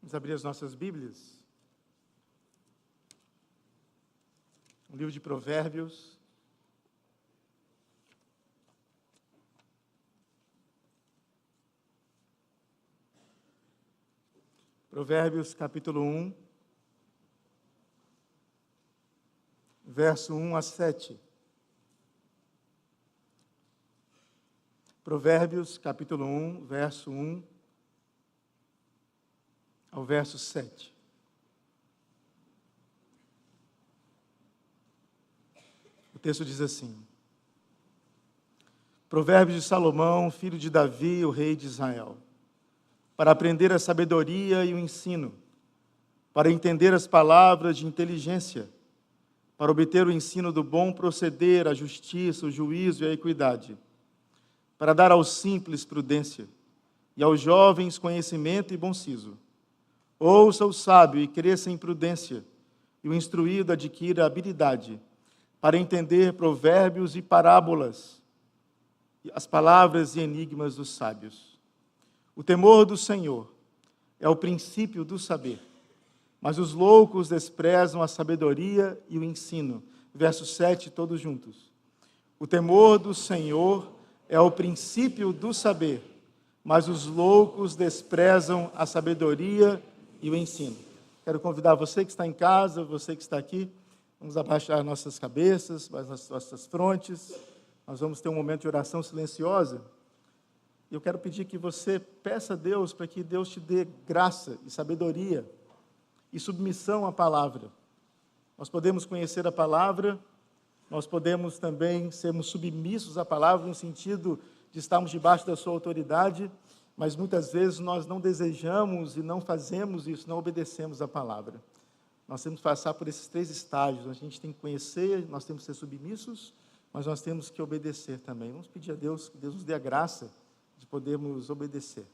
Vamos abrir as nossas Bíblias. O livro de Provérbios. Provérbios, capítulo 1, verso 1 a 7. Provérbios, capítulo 1, verso 1 ao verso 7. O texto diz assim: Provérbios de Salomão, filho de Davi, o rei de Israel, para aprender a sabedoria e o ensino, para entender as palavras de inteligência, para obter o ensino do bom proceder, a justiça, o juízo e a equidade, para dar aos simples prudência e aos jovens conhecimento e bom siso. Ouça o sábio e cresça em prudência, e o instruído adquira habilidade, para entender provérbios e parábolas, as palavras e enigmas dos sábios. O temor do Senhor é o princípio do saber, mas os loucos desprezam a sabedoria e o ensino. Verso 7, todos juntos. O temor do Senhor é o princípio do saber, mas os loucos desprezam a sabedoria e o ensino. Quero convidar você que está em casa, você que está aqui, vamos abaixar nossas cabeças, nossas frontes. Nós vamos ter um momento de oração silenciosa. E eu quero pedir que você peça a Deus para que Deus te dê graça e sabedoria e submissão à palavra. Nós podemos conhecer a palavra, nós podemos também sermos submissos à palavra, no sentido de estarmos debaixo da sua autoridade, mas muitas vezes nós não desejamos e não fazemos isso, não obedecemos à palavra. Nós temos que passar por esses 3 estágios. A gente tem que conhecer, nós temos que ser submissos, mas nós temos que obedecer também. Vamos pedir a Deus que Deus nos dê a graça de podermos obedecer.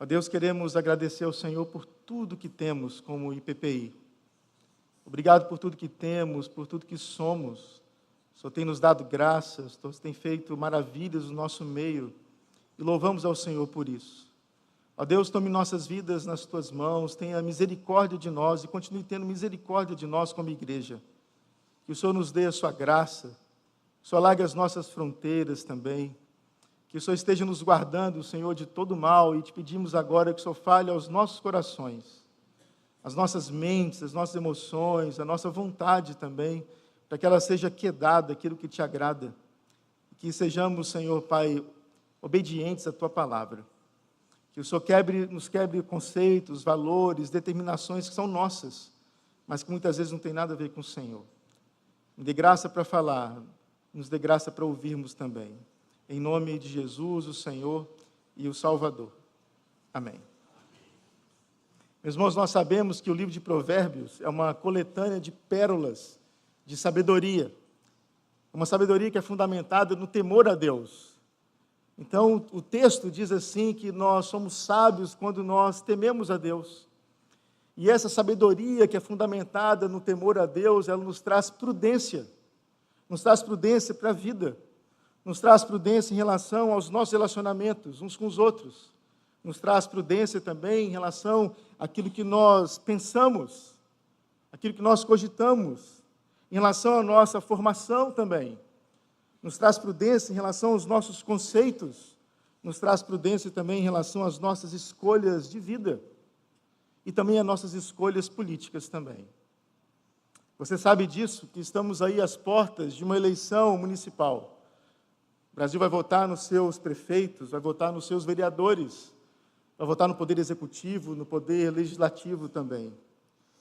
Ó Deus, queremos agradecer ao Senhor por tudo que temos como IPPI. Obrigado por tudo que temos, por tudo que somos. O Senhor tem nos dado graças, o Senhor tem feito maravilhas no nosso meio, e louvamos ao Senhor por isso. Ó Deus, tome nossas vidas nas Tuas mãos, tenha misericórdia de nós e continue tendo misericórdia de nós como igreja. Que o Senhor nos dê a Sua graça, que o Senhor alargue as nossas fronteiras também, que o Senhor esteja nos guardando, Senhor, de todo mal, e te pedimos agora que o Senhor fale aos nossos corações, as nossas mentes, as nossas emoções, a nossa vontade também, para que ela seja quedada, aquilo que te agrada, que sejamos, Senhor, Pai, obedientes à Tua palavra, que o Senhor nos quebre conceitos, valores, determinações que são nossas, mas que muitas vezes não tem nada a ver com o Senhor. Me dê graça para falar, nos dê graça para ouvirmos também. Em nome de Jesus, o Senhor e o Salvador. Amém. Meus irmãos, nós sabemos que o livro de Provérbios é uma coletânea de pérolas de sabedoria. Uma sabedoria que é fundamentada no temor a Deus. Então, o texto diz assim que nós somos sábios quando nós tememos a Deus. E essa sabedoria que é fundamentada no temor a Deus, ela nos traz prudência. Nos traz prudência para a vida. Nos traz prudência em relação aos nossos relacionamentos uns com os outros. Nos traz prudência também em relação àquilo que nós pensamos, aquilo que nós cogitamos, em relação à nossa formação também. Nos traz prudência em relação aos nossos conceitos. Nos traz prudência também em relação às nossas escolhas de vida. E também às nossas escolhas políticas também. Você sabe disso, que estamos aí às portas de uma eleição municipal. O Brasil vai votar nos seus prefeitos, vai votar nos seus vereadores, vai votar no poder executivo, no poder legislativo também.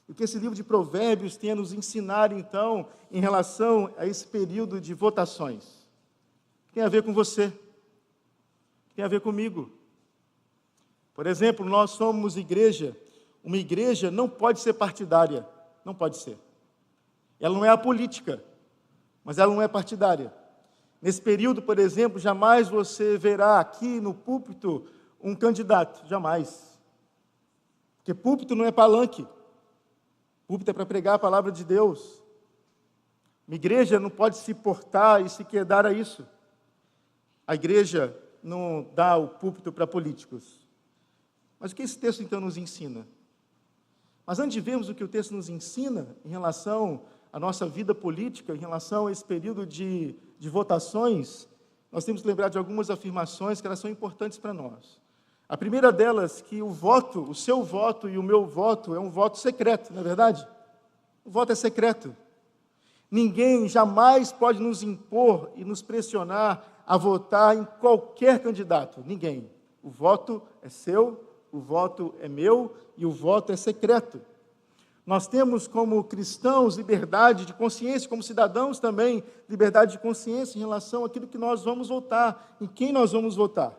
O que esse livro de Provérbios tem a nos ensinar, então, em relação a esse período de votações? Tem a ver com você, tem a ver comigo. Por exemplo, nós somos igreja. Uma igreja não pode ser partidária, não pode ser. Ela não é apolítica, mas ela não é partidária. Nesse período, por exemplo, jamais você verá aqui no púlpito um candidato, jamais. Porque púlpito não é palanque. Púlpito é para pregar a palavra de Deus. Uma igreja não pode se portar e se quedar a isso. A igreja não dá o púlpito para políticos. Mas o que esse texto então nos ensina? Mas antes de vermos o que o texto nos ensina em relação à nossa vida política, em relação a esse período de votações, nós temos que lembrar de algumas afirmações que elas são importantes para nós. A primeira delas, que o voto, o seu voto e o meu voto é um voto secreto, não é verdade? O voto é secreto. Ninguém jamais pode nos impor e nos pressionar a votar em qualquer candidato. Ninguém. O voto é seu, o voto é meu e o voto é secreto. Nós temos como cristãos liberdade de consciência, como cidadãos também, liberdade de consciência em relação àquilo que nós vamos votar, em quem nós vamos votar.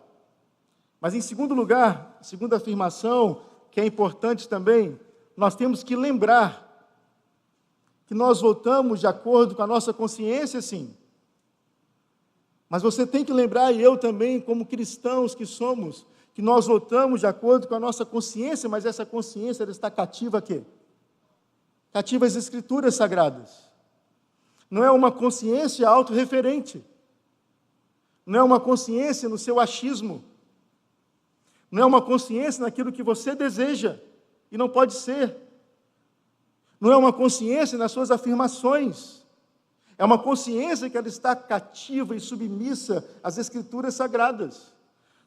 Mas em segundo lugar, segunda afirmação, que é importante também, nós temos que lembrar que nós votamos de acordo com a nossa consciência, sim. Mas você tem que lembrar, e eu também, como cristãos que somos, que nós votamos de acordo com a nossa consciência, mas essa consciência ela está cativa a quê? Cativa às Escrituras Sagradas. Não é uma consciência autorreferente. Não é uma consciência no seu achismo. Não é uma consciência naquilo que você deseja, e não pode ser. Não é uma consciência nas suas afirmações. É uma consciência que ela está cativa e submissa às Escrituras Sagradas.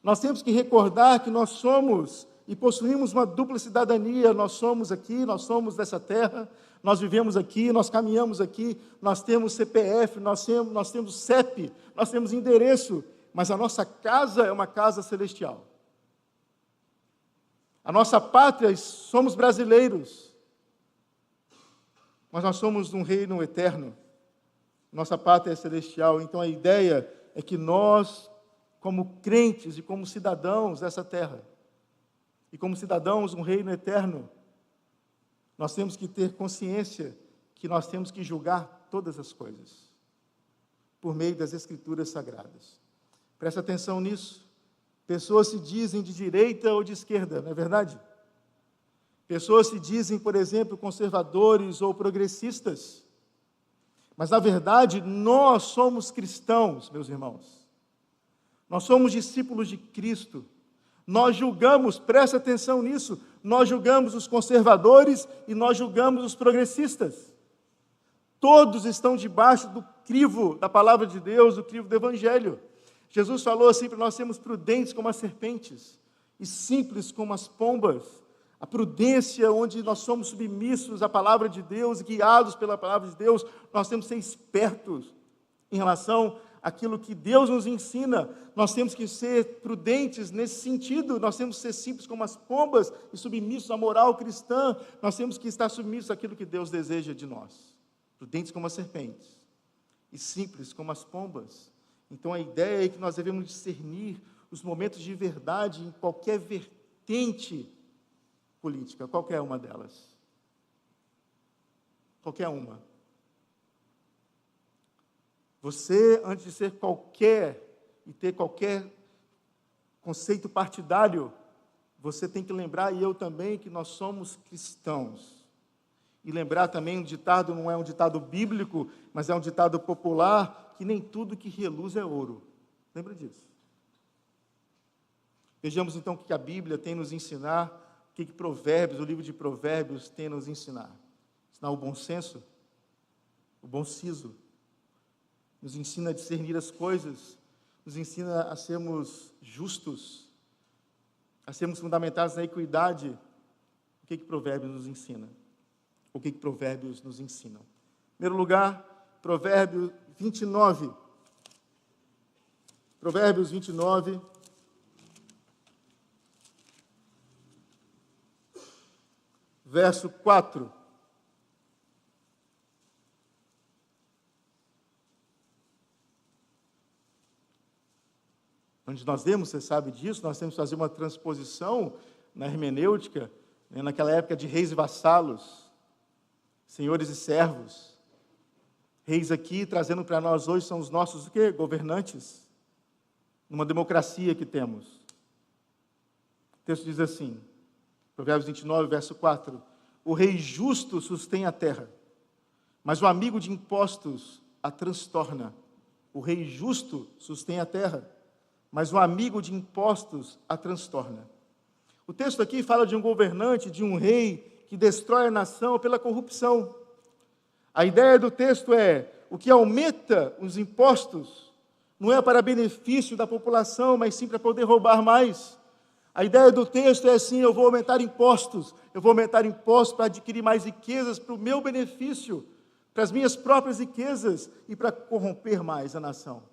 Nós temos que recordar que nós somos e possuímos uma dupla cidadania. Nós somos aqui, nós somos dessa terra, nós vivemos aqui, nós caminhamos aqui, nós temos CPF, nós temos CEP, nós temos endereço, mas a nossa casa é uma casa celestial. A nossa pátria, somos brasileiros, mas nós somos de um reino eterno. Nossa pátria é celestial. Então a ideia é que nós, como crentes e como cidadãos dessa terra, e como cidadãos de um reino eterno, nós temos que ter consciência que nós temos que julgar todas as coisas por meio das Escrituras Sagradas. Presta atenção nisso. Pessoas se dizem de direita ou de esquerda, não é verdade? Pessoas se dizem, por exemplo, conservadores ou progressistas. Mas, na verdade, nós somos cristãos, meus irmãos. Nós somos discípulos de Cristo. Nós julgamos, presta atenção nisso, nós julgamos os conservadores e nós julgamos os progressistas. Todos estão debaixo do crivo da palavra de Deus, do crivo do Evangelho. Jesus falou assim para nós sermos prudentes como as serpentes e simples como as pombas. A prudência onde nós somos submissos à palavra de Deus, guiados pela palavra de Deus, nós temos que ser espertos em relação àquilo que Deus nos ensina. Nós temos que ser prudentes nesse sentido, nós temos que ser simples como as pombas e submissos à moral cristã, nós temos que estar submissos àquilo que Deus deseja de nós. Prudentes como as serpentes e simples como as pombas. Então a ideia é que nós devemos discernir os momentos de verdade em qualquer vertente política, qualquer uma delas. Qualquer uma. Você, antes de ser qualquer e ter qualquer conceito partidário, você tem que lembrar, e eu também, que nós somos cristãos. E lembrar também, um ditado não é um ditado bíblico, mas é um ditado popular, que nem tudo que reluz é ouro. Lembra disso? Vejamos então o que a Bíblia tem nos ensinar, o que Provérbios, o livro de Provérbios tem nos ensinar. Ensinar o bom senso, o bom siso, nos ensina a discernir as coisas, nos ensina a sermos justos, a sermos fundamentados na equidade. O que Provérbios nos ensina? O que Provérbios nos ensinam? Em primeiro lugar, Provérbios 29. Provérbios 29. Verso 4. Onde nós vemos, você sabe disso, nós temos que fazer uma transposição na hermenêutica, naquela época de reis e vassalos, senhores e servos. Reis aqui, trazendo para nós hoje, são os nossos o quê? Governantes, numa democracia que temos. O texto diz assim, Provérbios 29, verso 4, o rei justo sustém a terra, mas o amigo de impostos a transtorna. O rei justo sustém a terra, mas o amigo de impostos a transtorna. O texto aqui fala de um governante, de um rei, que destrói a nação pela corrupção. A ideia do texto é, o que aumenta os impostos não é para benefício da população, mas sim para poder roubar mais. A ideia do texto é assim, eu vou aumentar impostos para adquirir mais riquezas para o meu benefício, para as minhas próprias riquezas e para corromper mais a nação.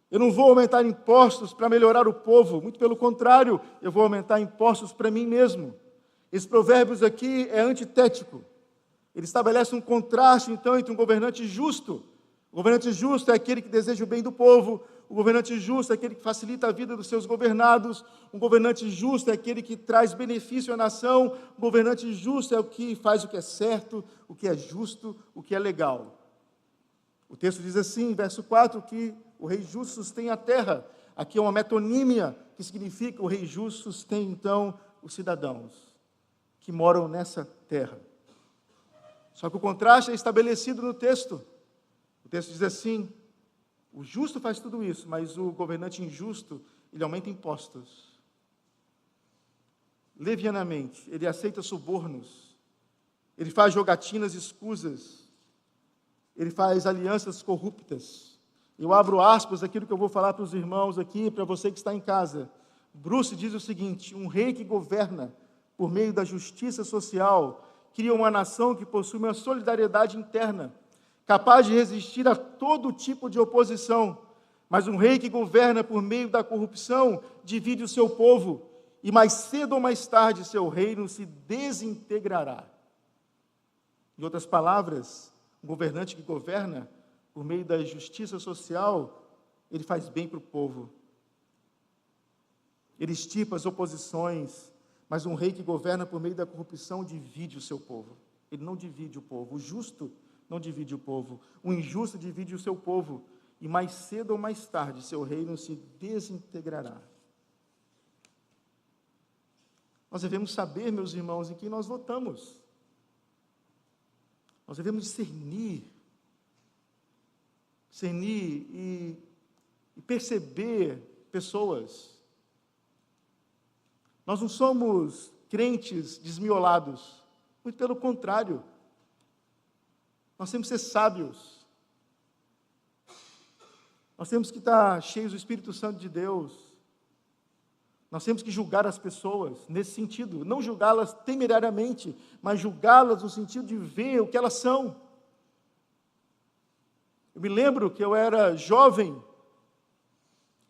Eu não vou aumentar impostos para melhorar o povo, muito pelo contrário, eu vou aumentar impostos para mim mesmo. Esse provérbio aqui é antitético. Ele estabelece um contraste, então, entre um governante justo. O governante justo é aquele que deseja o bem do povo. O governante justo é aquele que facilita a vida dos seus governados. Um governante justo é aquele que traz benefício à nação. O governante justo é o que faz o que é certo, o que é justo, o que é legal. O texto diz assim, verso 4, que o rei justo sustém a terra. Aqui é uma metonímia, que significa o rei justo sustém, então, os cidadãos que moram nessa terra. Só que o contraste é estabelecido no texto. O texto diz assim, o justo faz tudo isso, mas o governante injusto, ele aumenta impostos. Levianamente, ele aceita subornos, ele faz jogatinas escusas, ele faz alianças corruptas. Eu abro aspas aquilo que eu vou falar para os irmãos aqui, para você que está em casa. Bruce diz o seguinte, um rei que governa por meio da justiça social, cria uma nação que possui uma solidariedade interna, capaz de resistir a todo tipo de oposição. Mas um rei que governa por meio da corrupção divide o seu povo, e mais cedo ou mais tarde seu reino se desintegrará. Em outras palavras, um governante que governa por meio da justiça social, ele faz bem para o povo. Ele estipa as oposições, mas um rei que governa por meio da corrupção divide o seu povo. Ele não divide o povo. O justo não divide o povo. O injusto divide o seu povo. E mais cedo ou mais tarde, seu reino se desintegrará. Nós devemos saber, meus irmãos, em quem nós votamos. Nós devemos discernir e perceber pessoas. Nós não somos crentes desmiolados, muito pelo contrário. Nós temos que ser sábios. Nós temos que estar cheios do Espírito Santo de Deus. Nós temos que julgar as pessoas nesse sentido, não julgá-las temerariamente, mas julgá-las no sentido de ver o que elas são. Eu me lembro que eu era jovem,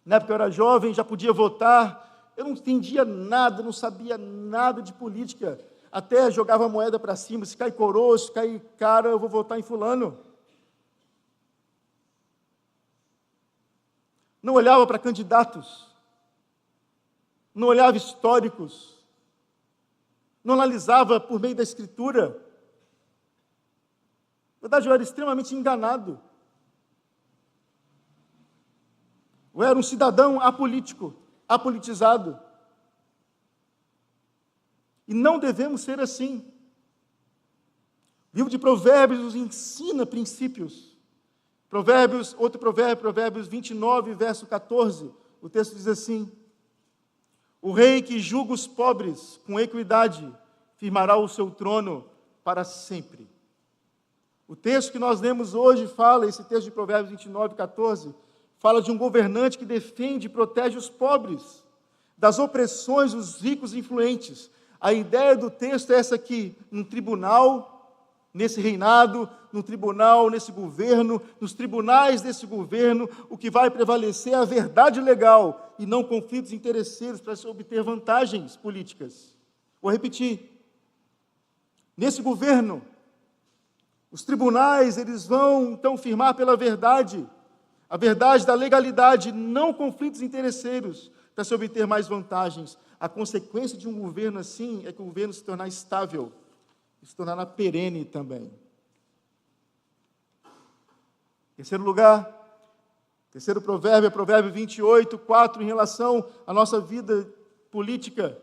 na época eu era jovem, já podia votar, eu não entendia nada, não sabia nada de política, até jogava a moeda para cima, se cai coroa, se cai cara, eu vou votar em fulano. Não olhava para candidatos, não olhava históricos, não analisava por meio da Escritura. Na verdade, eu era extremamente enganado. Eu era um cidadão apolítico, apolitizado. E não devemos ser assim. O livro de Provérbios nos ensina princípios. Provérbios 29, verso 14. O texto diz assim, o rei que julga os pobres com equidade, firmará o seu trono para sempre. O texto que nós lemos hoje fala, esse texto de Provérbios 29, 14, fala de um governante que defende e protege os pobres, das opressões dos ricos e influentes. A ideia do texto é essa aqui, num tribunal, nesse reinado, num tribunal, nesse governo, nos tribunais desse governo, o que vai prevalecer é a verdade legal e não conflitos interesseiros para se obter vantagens políticas. Vou repetir. Nesse governo, os tribunais, eles vão então firmar pela verdade, a verdade da legalidade, não conflitos interesseiros para se obter mais vantagens. A consequência de um governo assim é que o governo se tornar estável, se tornar perene também. Terceiro lugar, terceiro provérbio, é Provérbio 28, 4, em relação à nossa vida política,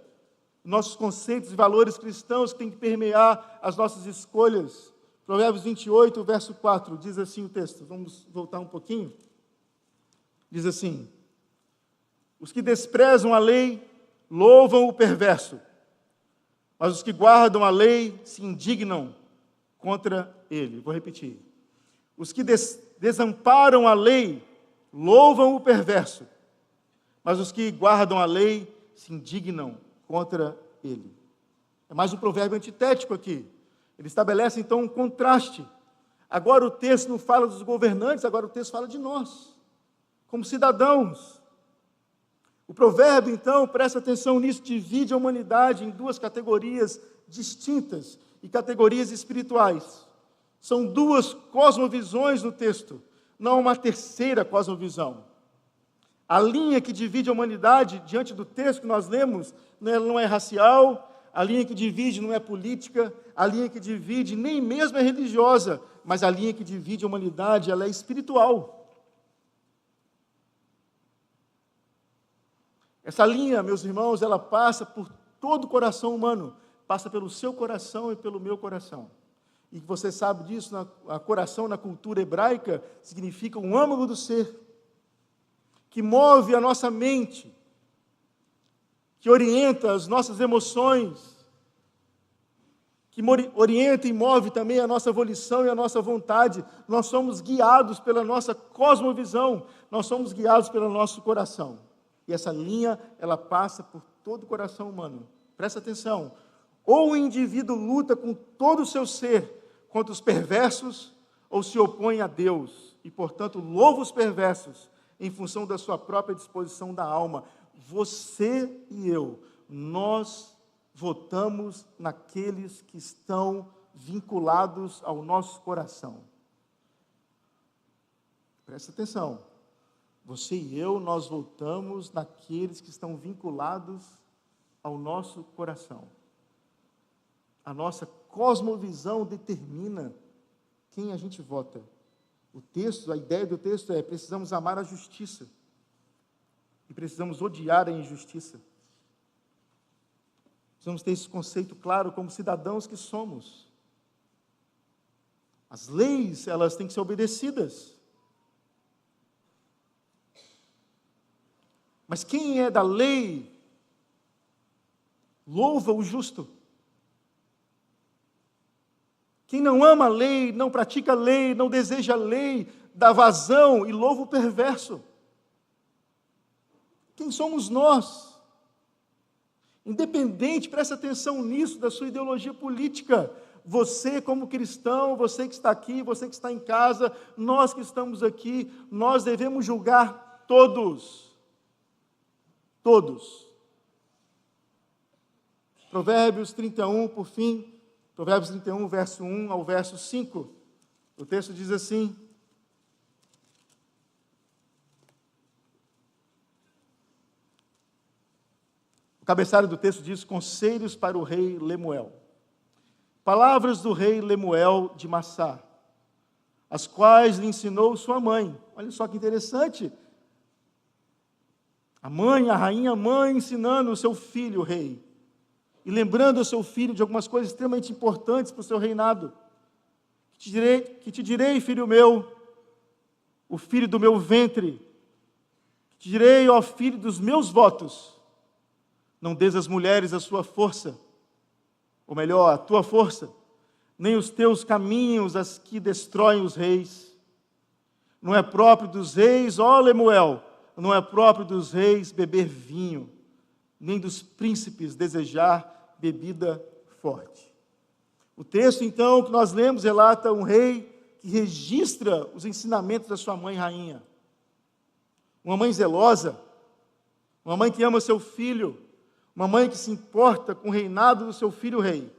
nossos conceitos e valores cristãos que têm que permear as nossas escolhas. Provérbios 28, verso 4, diz assim o texto, vamos voltar um pouquinho. Diz assim, os que desprezam a lei louvam o perverso, mas os que guardam a lei se indignam contra ele. Vou repetir. Os que desamparam a lei louvam o perverso, mas os que guardam a lei se indignam contra ele. É mais um provérbio antitético aqui. Ele estabelece então um contraste. Agora o texto não fala dos governantes, agora o texto fala de nós, como cidadãos. O provérbio, então, presta atenção nisso, divide a humanidade em duas categorias distintas e categorias espirituais. São duas cosmovisões no texto, não uma terceira cosmovisão. A linha que divide a humanidade, diante do texto que nós lemos, não é racial, a linha que divide não é política, a linha que divide nem mesmo é religiosa, mas a linha que divide a humanidade, ela é espiritual. Essa linha, meus irmãos, ela passa por todo o coração humano, passa pelo seu coração e pelo meu coração. E você sabe disso, a coração na cultura hebraica significa um âmago do ser, que move a nossa mente, que orienta as nossas emoções, que orienta e move também a nossa volição e a nossa vontade. Nós somos guiados pela nossa cosmovisão, nós somos guiados pelo nosso coração. E essa linha, ela passa por todo o coração humano. Presta atenção. Ou o indivíduo luta com todo o seu ser contra os perversos, ou se opõe a Deus, e portanto louva os perversos, em função da sua própria disposição da alma. Você e eu, nós votamos naqueles que estão vinculados ao nosso coração. Presta atenção. Você e eu, nós votamos naqueles que estão vinculados ao nosso coração. A nossa cosmovisão determina quem a gente vota. O texto, a ideia do texto é: precisamos amar a justiça e precisamos odiar a injustiça. Precisamos ter esse conceito claro como cidadãos que somos. As leis, elas têm que ser obedecidas. Mas quem é da lei, louva o justo. Quem não ama a lei, não pratica a lei, não deseja a lei, dá vazão e louva o perverso. Quem somos nós? Independente, presta atenção nisso, da sua ideologia política. Você como cristão, você que está aqui, você que está em casa, nós que estamos aqui, nós devemos julgar todos. Todos. Provérbios 31, por fim, Provérbios 31, verso 1 ao verso 5. O texto diz assim: o cabeçalho do texto diz: conselhos para o rei Lemuel. Palavras do rei Lemuel de Massá, as quais lhe ensinou sua mãe. Olha só que interessante. A mãe, a rainha mãe, ensinando o seu filho, o rei. E lembrando ao seu filho de algumas coisas extremamente importantes para o seu reinado. Que te direi, filho meu, o filho do meu ventre. Que te direi, ó filho dos meus votos. Não des às mulheres a sua força, ou melhor, a tua força, nem os teus caminhos as que destroem os reis. Não é próprio dos reis, ó Lemuel, não é próprio dos reis beber vinho, nem dos príncipes desejar bebida forte. O texto, então, que nós lemos, relata um rei que registra os ensinamentos da sua mãe rainha. Uma mãe zelosa, uma mãe que ama seu filho, uma mãe que se importa com o reinado do seu filho rei.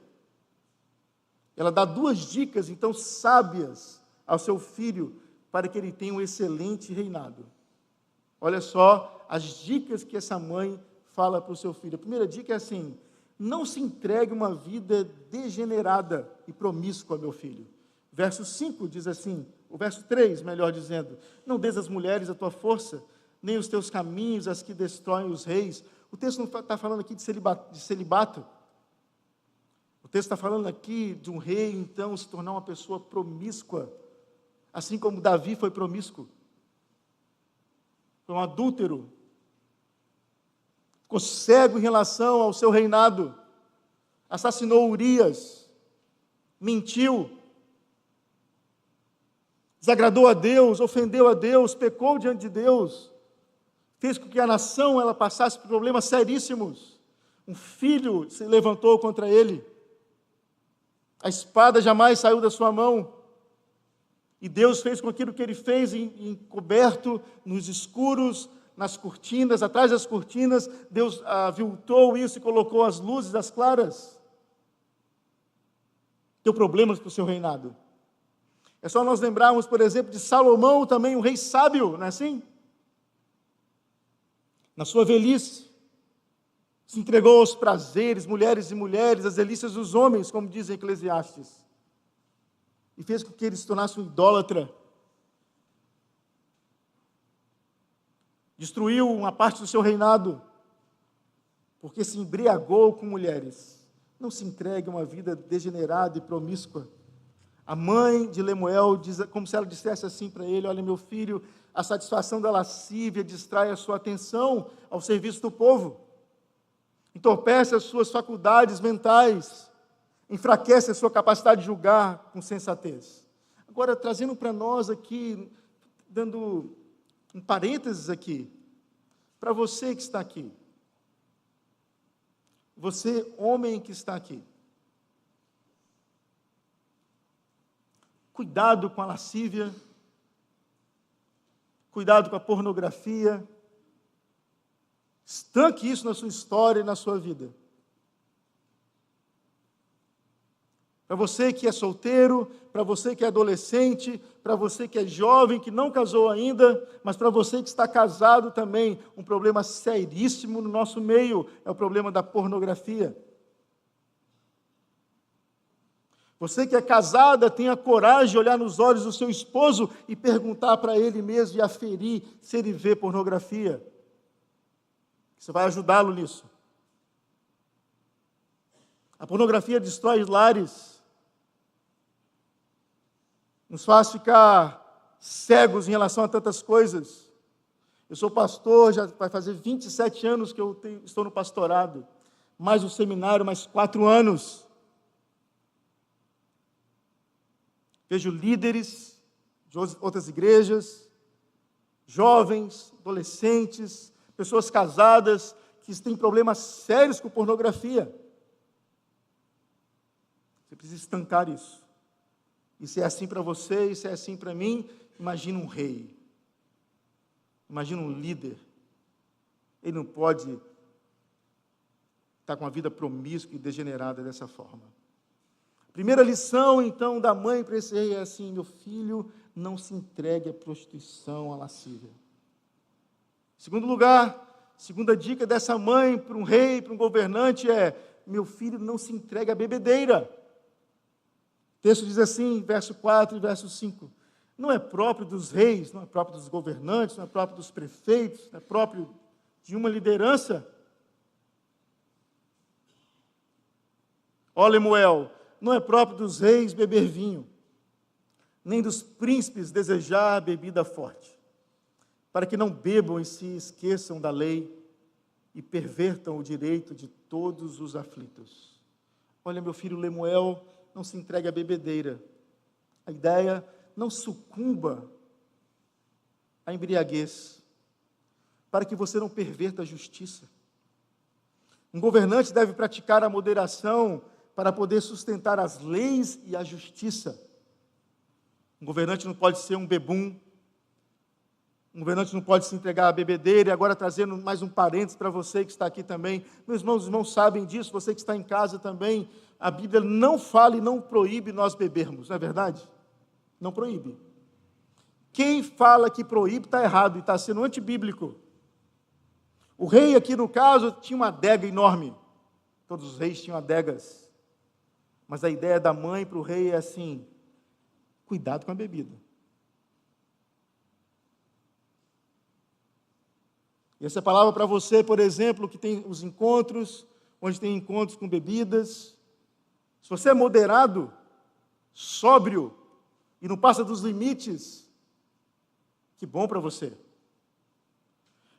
Ela dá duas dicas, então, sábias ao seu filho, para que ele tenha um excelente reinado. Olha só as dicas que essa mãe fala para o seu filho. A primeira dica é assim: não se entregue uma vida degenerada e promíscua, meu filho. Verso 5 diz assim, o verso 3, melhor dizendo: não des às mulheres a tua força, nem os teus caminhos as que destroem os reis. O texto não está falando aqui de celibato. O texto está falando aqui de um rei, então, se tornar uma pessoa promíscua, assim como Davi foi promíscuo. Foi um adúltero. ficou cego em relação ao seu reinado, assassinou Urias, mentiu, desagradou a Deus, ofendeu a Deus, pecou diante de Deus, fez com que a nação ela passasse por problemas seríssimos. Um filho se levantou contra ele, a espada jamais saiu da sua mão, e Deus fez com aquilo que ele fez encoberto, nos escuros, nas cortinas, atrás das cortinas, Deus aviltou isso e colocou as luzes, as claras. Deu problemas para o seu reinado. É só nós lembrarmos, por exemplo, de Salomão, também um rei sábio, não é assim? Na sua velhice, se entregou aos prazeres, mulheres e mulheres, às delícias dos homens, como diz em Eclesiastes. E fez com que ele se tornasse um idólatra. Destruiu uma parte do seu reinado, porque se embriagou com mulheres. Não se entregue a uma vida degenerada e promíscua. A mãe de Lemuel diz, como se ela dissesse assim para ele: olha, meu filho, a satisfação da lascívia distrai a sua atenção ao serviço do povo, entorpece as suas faculdades mentais, enfraquece a sua capacidade de julgar com sensatez. Agora, trazendo para nós aqui, dando um parênteses aqui, para você que está aqui, você, homem que está aqui, cuidado com a lascívia, cuidado com a pornografia, estanque isso na sua história e na sua vida. Para você que é solteiro, para você que é adolescente, para você que é jovem, que não casou ainda, mas para você que está casado também, um problema seríssimo no nosso meio é o problema da pornografia. Você que é casada, tenha coragem de olhar nos olhos do seu esposo e perguntar para ele mesmo e aferir se ele vê pornografia. Você vai ajudá-lo nisso. A pornografia destrói lares, nos faz ficar cegos em relação a tantas coisas. Eu sou pastor, já vai fazer 27 anos que eu estou no pastorado, mais o seminário, mais 4 anos. Vejo líderes de outras igrejas, jovens, adolescentes, pessoas casadas, que têm problemas sérios com pornografia. Você precisa estancar isso. E se é assim para você, e se é assim para mim, imagina um rei. Imagina um líder. Ele não pode estar com uma vida promíscua e degenerada dessa forma. Primeira lição, então, da mãe para esse rei é assim: meu filho, não se entregue à prostituição, à lascívia. Segundo lugar, segunda dica dessa mãe para um rei, para um governante é: meu filho, não se entregue à bebedeira. O texto diz assim, verso 4 e verso 5, não é próprio dos reis, não é próprio dos governantes, não é próprio dos prefeitos, não é próprio de uma liderança. Ó Lemuel, não é próprio dos reis beber vinho, nem dos príncipes desejar bebida forte, para que não bebam e se esqueçam da lei e pervertam o direito de todos os aflitos. Olha, meu filho Lemuel, não se entregue à bebedeira. A ideia, não sucumba à embriaguez, para que você não perverta a justiça. Um governante deve praticar a moderação para poder sustentar as leis e a justiça. Um governante não pode ser um bebum. Um governante não pode se entregar à bebedeira. E agora trazendo mais um parênteses para você que está aqui também. Meus irmãos, os irmãos sabem disso, você que está em casa também. A Bíblia não fala e não proíbe nós bebermos, não é verdade? Não proíbe. Quem fala que proíbe está errado e está sendo antibíblico. O rei aqui no caso tinha uma adega enorme. Todos os reis tinham adegas. Mas a ideia da mãe para o rei é assim: cuidado com a bebida. E essa palavra para você, por exemplo, que tem os encontros, onde tem encontros com bebidas. Se você é moderado, sóbrio e não passa dos limites, que bom para você.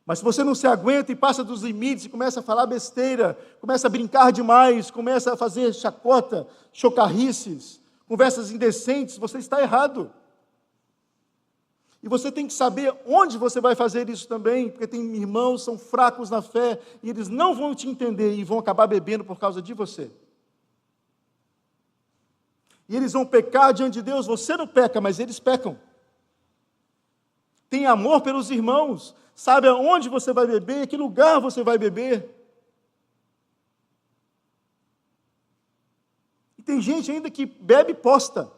Mas se você não se aguenta e passa dos limites e começa a falar besteira, começa a brincar demais, começa a fazer chacota, chocarrices, conversas indecentes, você está errado. E você tem que saber onde você vai fazer isso também, porque tem irmãos que são fracos na fé e eles não vão te entender e vão acabar bebendo por causa de você. E eles vão pecar diante de Deus, você não peca, mas eles pecam. Tem amor pelos irmãos, sabe aonde você vai beber, que lugar você vai beber. E tem gente ainda que bebe e posta.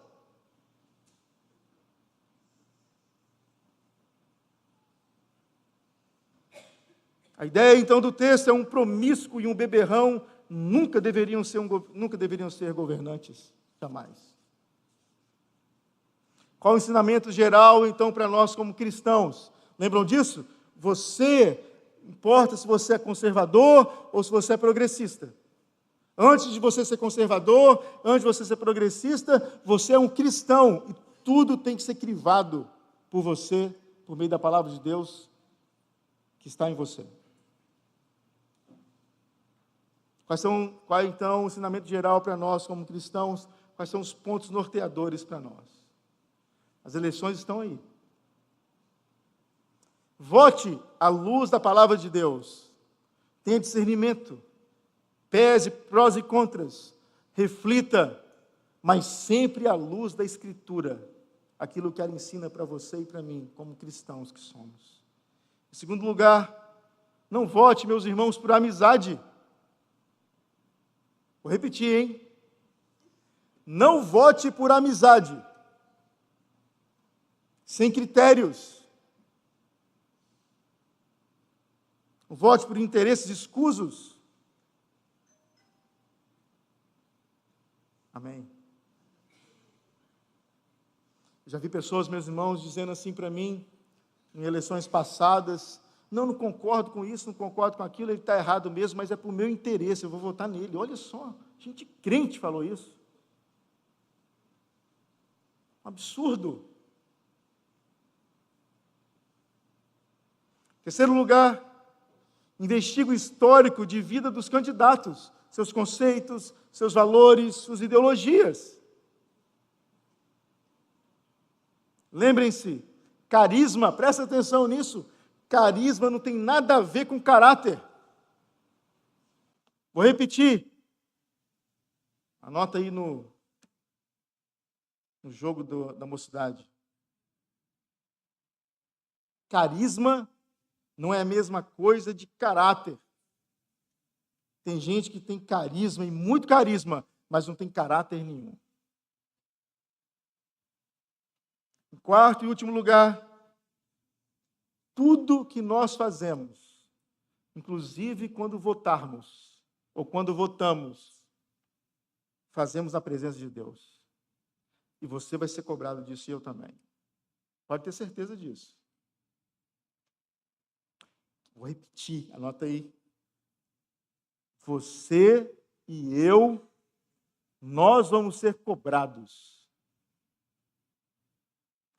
A ideia, então, do texto é um promíscuo e um beberrão nunca deveriam ser governantes, jamais. Qual o ensinamento geral, então, para nós como cristãos? Lembram disso? Importa se você é conservador ou se você é progressista. Antes de você ser conservador, antes de você ser progressista, você é um cristão e tudo tem que ser crivado por você, por meio da palavra de Deus que está em você. Qual então o ensinamento geral para nós como cristãos? Quais são os pontos norteadores para nós? As eleições estão aí. Vote à luz da palavra de Deus. Tenha discernimento. Pese prós e contras. Reflita, mas sempre à luz da Escritura. Aquilo que ela ensina para você e para mim, como cristãos que somos. Em segundo lugar, não vote, meus irmãos, por amizade. Vou repetir, hein? Não vote por amizade, sem critérios. Vote por interesses escusos. Amém. Já vi pessoas, meus irmãos, dizendo assim para mim, em eleições passadas: não concordo com isso, não concordo com aquilo, ele está errado mesmo, mas é para o meu interesse, eu vou votar nele. Olha só, gente crente falou isso. Um absurdo. Terceiro lugar, investigue o histórico de vida dos candidatos, seus conceitos, seus valores, suas ideologias. Lembrem-se, carisma, presta atenção nisso, carisma não tem nada a ver com caráter. Vou repetir. Anota aí no jogo da mocidade. Carisma não é a mesma coisa de caráter. Tem gente que tem carisma, e muito carisma, mas não tem caráter nenhum. Em quarto e último lugar, tudo que nós fazemos, inclusive quando votarmos, ou quando votamos, fazemos na presença de Deus. E você vai ser cobrado disso e eu também. Pode ter certeza disso. Vou repetir, anota aí. Você e eu, nós vamos ser cobrados.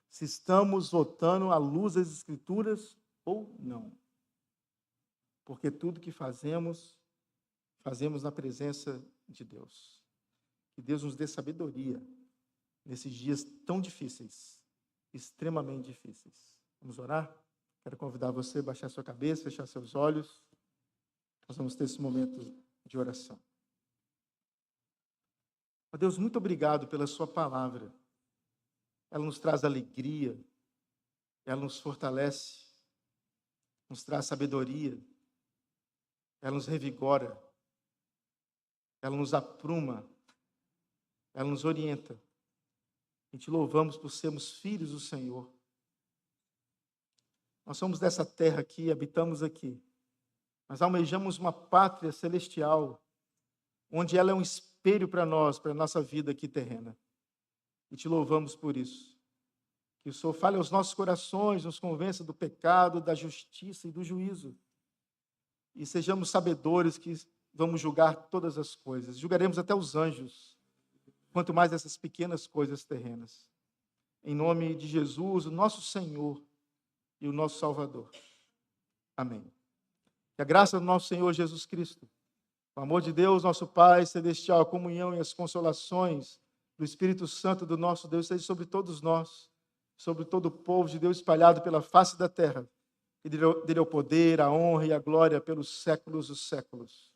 Se estamos votando à luz das Escrituras ou não. Porque tudo que fazemos, fazemos na presença de Deus. Que Deus nos dê sabedoria nesses dias tão difíceis, extremamente difíceis. Vamos orar? Quero convidar você a baixar sua cabeça, fechar seus olhos. Nós vamos ter esse momento de oração. Ó Deus, muito obrigado pela sua palavra. Ela nos traz alegria, ela nos fortalece, nos traz sabedoria, ela nos revigora, ela nos apruma, ela nos orienta. E te louvamos por sermos filhos do Senhor. Nós somos dessa terra aqui, habitamos aqui, mas almejamos uma pátria celestial, onde ela é um espelho para nós, para a nossa vida aqui terrena. E te louvamos por isso. Que o Senhor fale aos nossos corações, nos convença do pecado, da justiça e do juízo. E sejamos sabedores que vamos julgar todas as coisas. Julgaremos até os anjos, quanto mais essas pequenas coisas terrenas. Em nome de Jesus, o nosso Senhor e o nosso Salvador. Amém. Que a graça do nosso Senhor Jesus Cristo, o amor de Deus, nosso Pai celestial, a comunhão e as consolações do Espírito Santo do nosso Deus seja sobre todos nós, sobre todo o povo de Deus espalhado pela face da terra. E dele é o poder, a honra e a glória pelos séculos dos séculos.